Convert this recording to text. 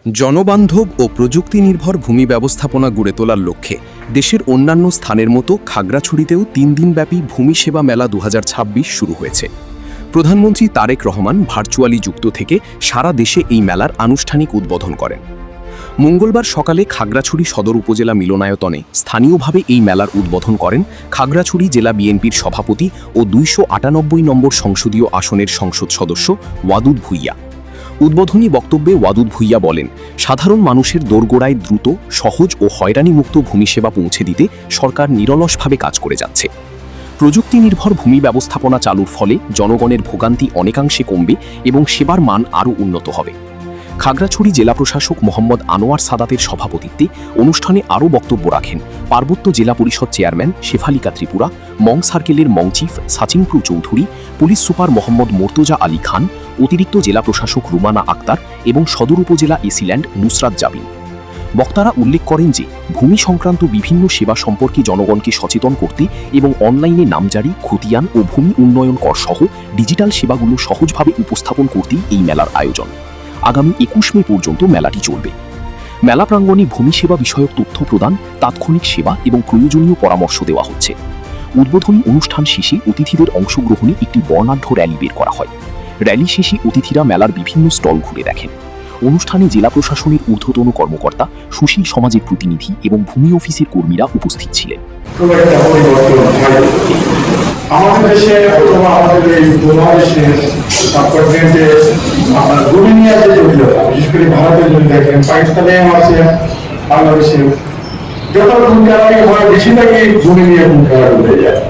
জনবান্ধব ও প্রযুক্তি নির্ভর ভূমি ব্যবস্থাপনা গড়ে তোলার লক্ষ্যে দেশের অন্যান্য স্থানের মতো খাগড়াছড়িতেও ৩ দিনব্যাপী ভূমি সেবা মেলা ২০২৬ শুরু হয়েছে। প্রধানমন্ত্রী তারেক রহমান ভার্চুয়ালি যুক্ত থেকে সারা দেশে এই মেলার আনুষ্ঠানিক উদ্বোধন করেন। মঙ্গলবার সকালে খাগড়াছড়ি সদর উপজেলা মিলনায়তনে স্থানীয়ভাবে এই মেলার উদ্বোধন করেন খাগড়াছড়ি জেলা বিএনপির সভাপতি ও ২৯৮ নম্বর সংসদীয় আসনের সংসদ সদস্য ওয়াদুদ ভূঁইয়া। উদ্বোধনী বক্তব্যে ওয়াদুদ ভূঁইয়া বলেন, সাধারণ মানুষের দোরগোড়ায় দ্রুত, সহজ ও হয়রানিমুক্ত ভূমি সেবা পৌঁছে দিতে সরকার নিরলসভাবে কাজ করে যাচ্ছে। প্রযুক্তি নির্ভর ভূমি ব্যবস্থাপনা চালুর ফলে জনগণের ভোগান্তি অনেকাংশে কমবে এবং সেবার মান আরও উন্নত হবে। খাগড়াছড়ি জেলা প্রশাসক মোহাম্মদ আনোয়ার সাদাতের সভাপতিত্বে অনুষ্ঠানে আরও বক্তব্য রাখেন পার্বত্য জেলা পরিষদ চেয়ারম্যান শেফালিকা ত্রিপুরা, মং সার্কেলের Mong chief Sachingpru Chowdhury, police super Mohammad Mortaza Ali Khan, অতিরিক্ত জেলা প্রশাসক রুমানা আক্তার এবং সদর উপজেলা এসিল্যান্ড নুসরাত জাবিন। বক্তারা উল্লেখ করেন যে ভূমি সংক্রান্ত বিভিন্ন সেবা সম্পর্কে জনগণকে সচেতন করতে এবং অনলাইনে নামজারি, খতিয়ান ও ভূমি উন্নয়ন কর সহ ডিজিটাল সেবাগুলো সহজভাবে উপস্থাপন করতেই এই মেলার আয়োজন। আগামী ২১ মে পর্যন্ত মেলাটি চলবে। মেলা প্রাঙ্গণে ভূমি সেবা বিষয়ক তথ্য প্রদান, তাৎক্ষণিক সেবা এবং প্রয়োজনীয় পরামর্শ দেওয়া হচ্ছে। উদ্বোধনী অনুষ্ঠান শেষে অতিথিদের অংশগ্রহণে একটি বর্ণাঢ্য র্যালি বের করা হয়। র্যালি শেষে অতিথিরা মেলার বিভিন্ন স্টল ঘুরে দেখেন। অনুষ্ঠানে জেলা প্রশাসনের ঊর্ধ্বতন কর্মকর্তা, সুশীল সমাজের প্রতিনিধি এবং ভূমি অফিসের কর্মীরা উপস্থিত ছিলেন। আমাদের দেশে অথবা আমাদের এই উপমহাদেশে সাবকন্টিনেন্টে আপনার ভূমি নিয়ে যে জটিলতা, বিশেষ করে ভারতের যদি দেখেন, পাকিস্তানে আছে, বাংলাদেশে যত ভূমি হয় বেশিরভাগই ভূমি নিয়ে ভূমিকা হয়ে যায়।